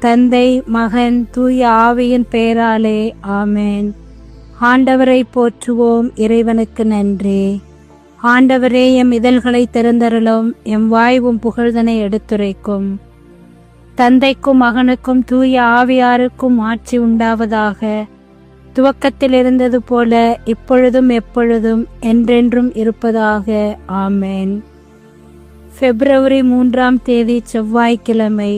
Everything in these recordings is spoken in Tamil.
தந்தை, மகன், தூய ஆவியின் பெயராலே ஆமென். ஆண்டவரை போற்றுவோம். இறைவனுக்கு நன்றி. ஆண்டவரே, எம் இதழ்களை திறந்தருளும். எம் வாய்வும் புகழ்தனை எடுத்துரைக்கும். தந்தைக்கும் மகனுக்கும் தூய ஆவியாருக்கும் ஆட்சி உண்டாவதாக. துவக்கத்தில் இருந்தது போல இப்பொழுதும் எப்பொழுதும் என்றென்றும் இருப்பதாக. ஆமென். பிப்ரவரி 3ஆம் தேதி செவ்வாய்க்கிழமை.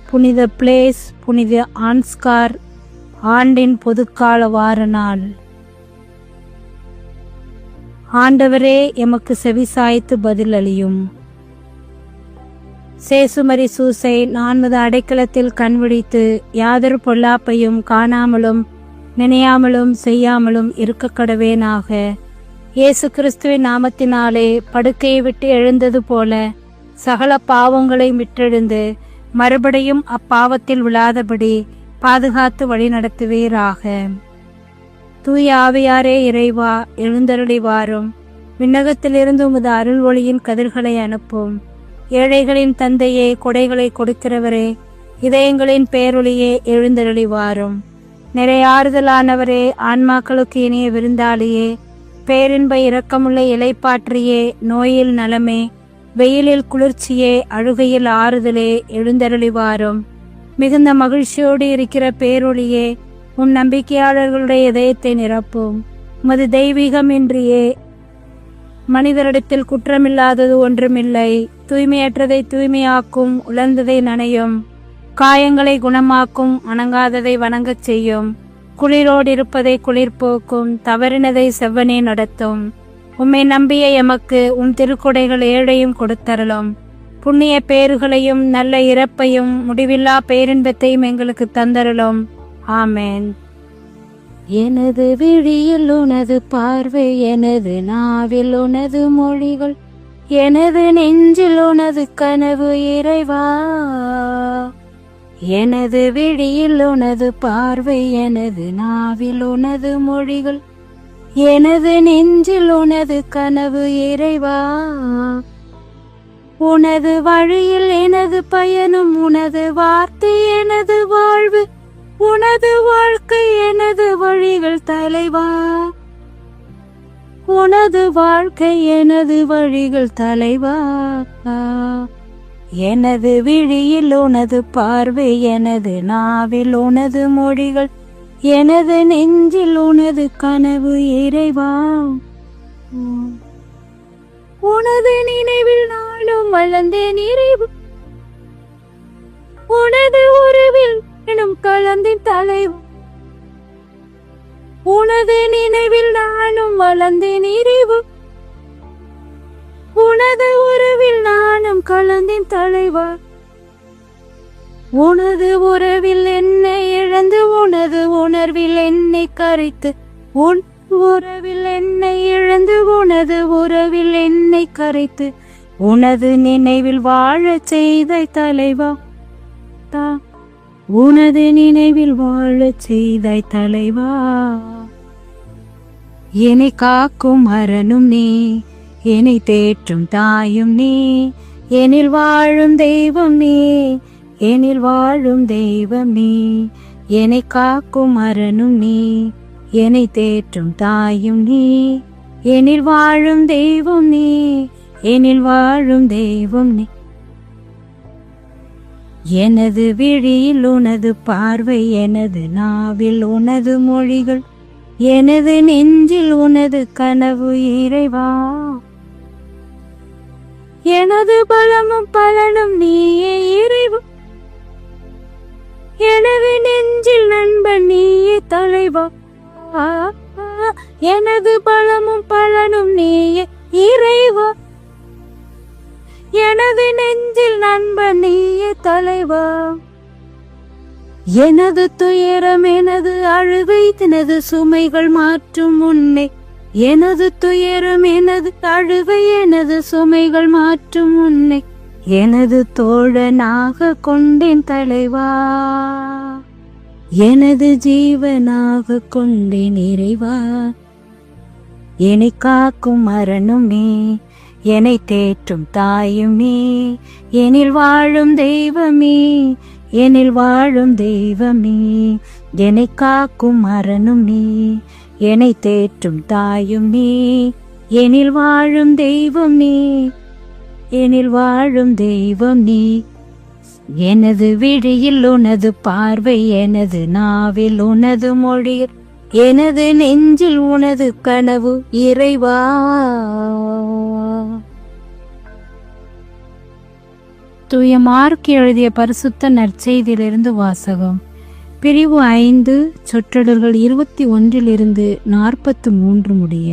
புனித பிளேஸ், புனித ஆன்ஸ்கார், ஆண்டின் பொதுக்கால வார நாள். ஆண்டவரே, எமக்கு செவிசாய்த்து பதில் அளியும். சேசுமரி சூசை 4 அடைக்கலத்தில் கண்விழித்து யாதொரு பொல்லாப்பையும் காணாமலும் நினையாமலும் செய்யாமலும் இருக்க கடவேனாக. இயேசு கிறிஸ்துவின் நாமத்தினாலே படுக்கையை விட்டு எழுந்தது போல சகல பாவங்களை விட்டெழுந்து மறுபடியும் அப்பாவத்தில் விழாதபடி பாதுகாத்து வழி நடத்துவீராக. தூய ஆவியாரே இறைவா, எழுந்தருளி வாரும். விண்ணகத்திலிருந்து உமது அருள் ஒளியின் கதிர்களை அனுப்பும். ஏழைகளின் தந்தையே, கொடைகளை கொடுக்கிறவரே, இதயங்களின் பேரொளியே, எழுந்தருளி வாரும். நிறையாறுதலானவரே, ஆன்மாக்களுக்கு இனிய விருந்தாளியே, பேரின்ப இரக்கமுள்ள இலைப்பாற்றியே, நோயில் நலமே, வெயிலில் குளிர்ச்சியே, அழுகையில் ஆறுதலே, எழுந்தருளி வாரும். மிகுந்த மகிழ்ச்சியோடு இருக்கிற பேரொளியே, உம் நம்பிக்கையாளர்களுடைய இதயத்தை நிரப்பும். உமது தெய்வீகமின்றியே மனிதரிடத்தில் குற்றமில்லாதது ஒன்றுமில்லை. தூய்மையற்றதை தூய்மையாக்கும், உலர்ந்ததை நனையும், காயங்களை குணமாக்கும், வணங்காததை வணங்கச் செய்யும், குளிரோடு இருப்பதை குளிர்போக்கும், தவறினதை செவ்வனே நடத்தும். உம்மை நம்பிய எமக்கு உம் திருக்குடைகள் ஏழையும் கொடுத்தரலும். புண்ணிய பேறுகளையும் நல்ல இறப்பையும் முடிவில்லா பேரின்பத்தையும் எங்களுக்கு தந்தரலும். ஆமென். எனது விழியில் உனது பார்வை, எனது நாவில் உனது மொழிகள், எனது நெஞ்சில் உனது கனவு இறைவா. எனது விழியில் உனது பார்வை, எனது நாவில் உனது மொழிகள், எனது நெஞ்சில் உனது கனவு இறைவா. உனது வழியில் எனது பயணம், உனது வார்த்தை எனது வாழ்வு, உனது வாழ்க்கை எனது வழிகள் தலைவா. உனது வாழ்க்கை எனது வழிகள் தலைவா. எனது விழியில் உனது பார்வை, எனது நாவில் உனது மொழிகள், எனது நெஞ்சில் உனது கனவு இறைவா. உனது நினைவில் நாளும் வளர்ந்தேன் இறைவா. உனது உறவில் எனும் கலந்தின் தலைவா. உனது நினைவில் நானும் வளர்ந்தேன் இறைவா. உனது உறவில் நானும் கலந்தின் தலைவா. உனது உறவில் என்னை இழந்து, உனது உணர்வில் என்னை கரைத்து, உன் உறவில் என்னை இழந்து, உனது உறவில் என்னை கரைத்து, உனது நினைவில் வாழச் செய்த தலைவா. உனது நினைவில் வாழச் செய்தாய் தலைவா. என்னை காக்கும் அரணும் நீ, என்னை தேற்றும் தாயும் நீ, எனில் வாழும் தெய்வம் நீ, எனில் வாழும் தெய்வம் நீ. என்னை காக்கும் அரணும் நீ, என்னை தேற்றும் தாயும் நீ, எனில் வாழும் தெய்வம் நீ, எனில் வாழும் தெய்வம் நீ. எனது விழியில் உனது பார்வை, எனது நாவில் உனது மொழிகள், எனது நெஞ்சில் உனது கனவு இறைவா. எனது பலமும் பலனும் நீயே இறைவா. எனது நெஞ்சில் நண்பன் நீயே தலைவா. எனது பலமும் பலனும் நீயே இறைவா. எனது நெஞ்சில் நண்பன் நீயே தலைவா. எனது துயரம் எனது அழுகை எனது சுமைகள் மாற்றும் உன்னை. எனது துயரம் எனது அழுகை எனது சுமைகள் மாற்றும் உன்னை. எனது தோழனாக கொண்டேன் தலைவா. எனது ஜீவனாக கொண்டேன் இறைவா. என்னை காக்கும் அரணுமே, என்னை தேற்றும் தாயுமே, எனில் வாழும் தெய்வமே, எனில் வாழும் தெய்வம் நீ, என்னை காக்கும் மரணும் நீ, என்னை தேற்றும் தாயும் நீ, எனில் வாழும் தெய்வம் நீ, எனில் வாழும் தெய்வம் நீ. எனது விழியில் உனது பார்வை, எனது நாவில் உனது மொழி, எனது நெஞ்சில் உனது கனவு இறைவா. தூய மார்க் எழுதிய பரிசுத்த நற்செய்தியிலிருந்து வாசகம். பிரிவு 5, சொற்றொடர்கள் 21 43 முடிய.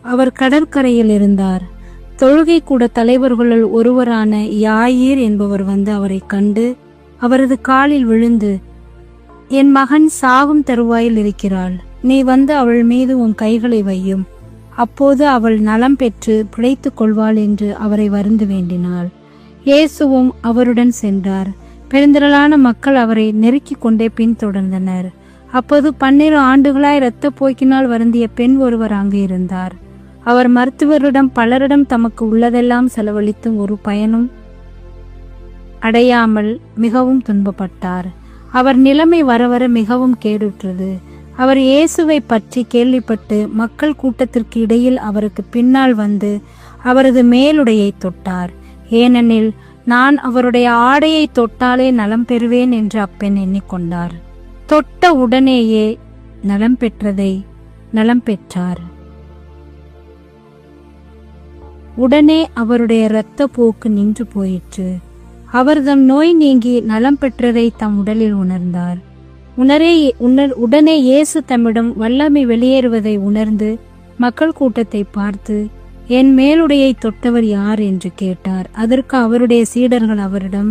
அவர் கடற்கரையில் இருந்தார். தொழுகை கூட தலைவர்களுள் ஒருவரான யாயீர் என்பவர் வந்து அவரை கண்டு அவரது காலில் விழுந்து, என் மகன் சாகும் தருவாயில் இருக்கிறாள், நீ வந்து அவள் மீது உன் கைகளை வையும், அப்போது அவள் நலம் பெற்று பிழைத்துக் கொள்வாள் என்று அவரை வருந்து வேண்டினாள். இயேசுவும் அவருடன் சென்றார். பெருந்திரளான மக்கள் அவரை நெருக்கிக் கொண்டே பின்தொடர்ந்தனர். அப்போது 12 ஆண்டுகளாய் இரத்த போக்கினால் வருந்திய பெண் ஒருவர் அங்கு இருந்தார். அவர் மருத்துவரிடம் பலரிடம் தமக்கு உள்ளதெல்லாம் செலவழித்தும் ஒரு பயனும் அடையாமல் மிகவும் துன்பப்பட்டார். அவர் நிலைமை வர வர மிகவும் கேடுற்றது. அவர் இயேசுவை பற்றி கேள்விப்பட்டு மக்கள் கூட்டத்திற்கு இடையில் அவருக்கு பின்னால் வந்து அவரது மேலுடையை தொட்டார். ஏனெனில் நான் அவருடைய ஆடையை தொட்டாலே நலம் பெறுவேன் என்று அப்பெண் எண்ணிக்கொண்டார். தொட்ட உடனேயே நலம் பெற்றார். உடனே அவருடைய இரத்த போக்கு நின்று போயிற்று. அவர் தம் நோய் நீங்கி நலம் பெற்றதை தம் உடலில் உணர்ந்தார். உடனே இயேசு தம்மிடம் வல்லமை வெளியேறுவதை உணர்ந்து மக்கள் கூட்டத்தை பார்த்து, என் மேலுடையை தொட்டவர் யார் என்று கேட்டார். அதற்கு அவருடைய சீடர்கள் அவரிடம்,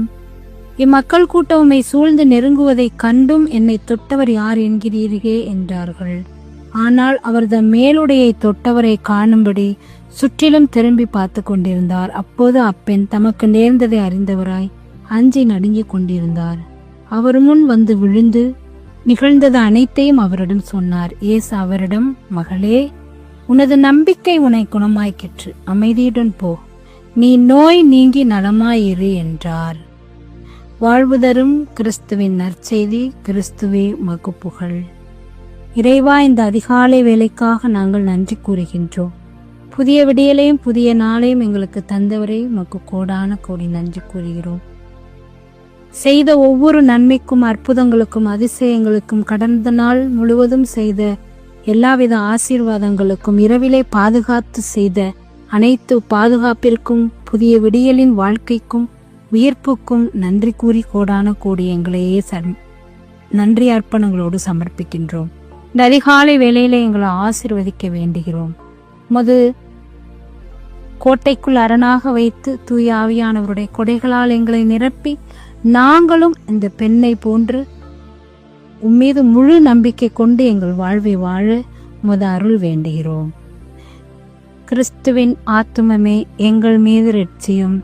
இம்மக்கள் கூட்டம் உம்மை சூழ்ந்து நெருங்குவதை கண்டும் என்னை தொட்டவர் யார் என்கிறீர்களே என்றார்கள். ஆனால் அவர் தம் மேலுடையை தொட்டவரை காணும்படி சுற்றிலும் திரும்பி பார்த்து கொண்டிருந்தார். அப்போது அப்பெண் தமக்கு நேர்ந்ததை அறிந்தவராய் அஞ்சி நடுங்கிக் கொண்டிருந்தார். அவர் முன் வந்து விழுந்து நிகழ்ந்தது அனைத்தையும் அவரிடம் சொன்னார். இயேசு அவரிடம், மகளே, உனது நம்பிக்கை உன்னை குணமாக்கிற்று, அமைதியுடன் போ, நீ நோய் நீங்கி நலமாயிரு என்றார். வாழ்வு தரும் கிறிஸ்துவின் நற்செய்தி. கிறிஸ்துவே மக்கு புகழ். இறைவா, இந்த அதிகாலை வேலைக்காக நாங்கள் நன்றி கூறுகின்றோம். புதிய விடியலையும் புதிய நாளையும் எங்களுக்கு தந்தவரை உமக்கு கோடான கோடி நன்றி கூறுகிறோம். செய்த ஒவ்வொரு நன்மைக்கும் அற்புதங்களுக்கும் அதிசயங்களுக்கும் கடந்த நாள் முழுவதும் செய்த எல்லாவித ஆசீர்வாதங்களுக்கும் இரவிலே பாதுகாத்து செய்த அனைத்து பாதுகாப்பிற்கும் புதிய விடியலின் வாழ்க்கைக்கும் உயிர்ப்புக்கும் நன்றி கூறி கோடான கோடி எங்களையே நன்றி அர்ப்பணங்களோடு சமர்ப்பிக்கின்றோம். இந்த அதிகாலை வேளையில எங்களை ஆசீர்வதிக்க வேண்டுகிறோம். உமது கோட்டைக்குள் அரணாக வைத்து தூய ஆவியானவருடைய கொடைகளால் எங்களை நிரப்பி நாங்களும் இந்த பெண்ணை போன்று உம்மீது முழு நம்பிக்கை கொண்டு எங்கள் வாழ்வை வாழ உமது அருள் வேண்டுகிறோம். கிறிஸ்துவின் ஆத்துமமே எங்கள் மீது இரட்சியும்.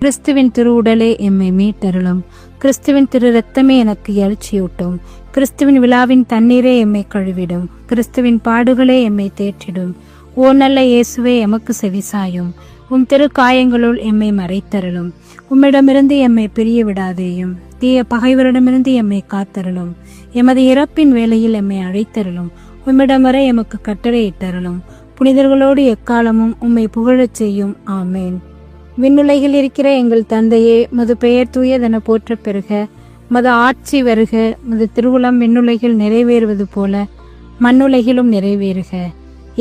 கிறிஸ்துவின் திரு உடலே எம்மை மீட்டருளும். கிறிஸ்துவின் திரு இரத்தமே எனக்கு எழுச்சியூட்டும். கிறிஸ்துவின் விழாவின் தண்ணீரே எம்மை கழுவிடும். கிறிஸ்துவின் பாடுகளே எம்மை தேற்றிடும். ஓ நல்ல இயேசுவே, எமக்கு செவிசாயும். உம் திரு காயங்களுள் எம்மை மறைத்தருளும். உம்மிடமிருந்து எம்மை பிரிய விடாதேயும். தீய பகைவரிடமிருந்து எம்மை காத்தருளும். எமது இறப்பின் வேளையில் எம்மை அழைத்தருளும். உம்மிடம் வரை எமக்கு கட்டளையிட்டருளும். புனிதர்களோடு எக்காலமும் உம்மை புகழச் செய்யும். ஆமேன். விண்ணுலகில் இருக்கிற எங்கள் தந்தையே, மது பெயர் தூயதென போற்ற பெறுக. மது ஆட்சி வருக. மது திருவுளம் விண்ணுலகில் நிறைவேறுவது போல மண்ணுலகிலும் நிறைவேறுக.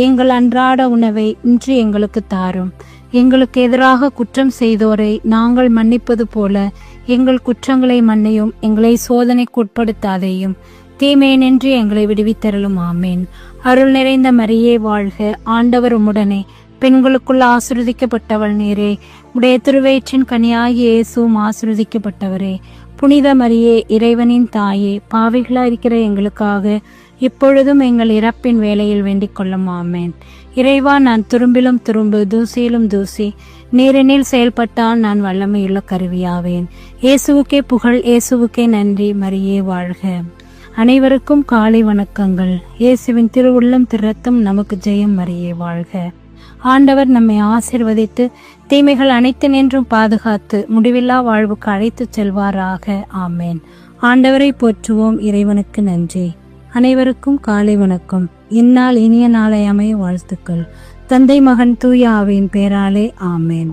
எங்கள் அன்றாட உணவை இன்று எங்களுக்கு தாரும். எங்களுக்கு எதிராக குற்றம் செய்தோரை நாங்கள் மன்னிப்பது போல எங்கள் குற்றங்களை மன்னியும். எங்களை சோதனைக்கு உட்படுத்தாதேயும், தீமையினின்று எங்களை விடுவித்தருளும். ஆமேன். அருள் நிறைந்த மரியே வாழ்க. ஆண்டவர் உம்முடனே, பெண்களுக்குள் ஆசீர்வதிக்கப்பட்டவள் நீரே. உடைய திருவயிற்றின் கனியாகிய இயேசுவும் ஆசீர்வதிக்கப்பட்டவரே. புனித மரியே, இறைவனின் தாயே, பாவிகளாயிருக்கிற எங்களுக்காக இப்பொழுதும் எங்கள் இறப்பின் வேளையில் வேண்டிக் கொள்ளும். ஆமேன். இறைவா, நான் துரும்பிலும் துரும்பு, தூசியிலும் தூசி, நீரினில் செயல்பட்டால் நான் வல்லமையுள்ள கருவியாவேன். இயேசுவுக்கே புகழ், இயேசுவுக்கே நன்றி. மரியே வாழ்க. அனைவருக்கும் காலை வணக்கங்கள். இயேசுவின் திருவுள்ளம் திரு ரத்தம் நமக்கு ஜெயம். மரியே வாழ்க. ஆண்டவர் நம்மை ஆசிர்வதித்து தீமைகள் அனைத்து நின்றும் பாதுகாத்து முடிவில்லா வாழ்வுக்கு அழைத்து செல்வாராக. ஆமேன். ஆண்டவரை போற்றுவோம். இறைவனுக்கு நன்றி. அனைவருக்கும் காலை வணக்கம். இந்நாள் இனிய நாளை அமைய வாழ்த்துக்கள். தந்தை, மகன், தூய ஆவியின் பேராலே. ஆமேன்.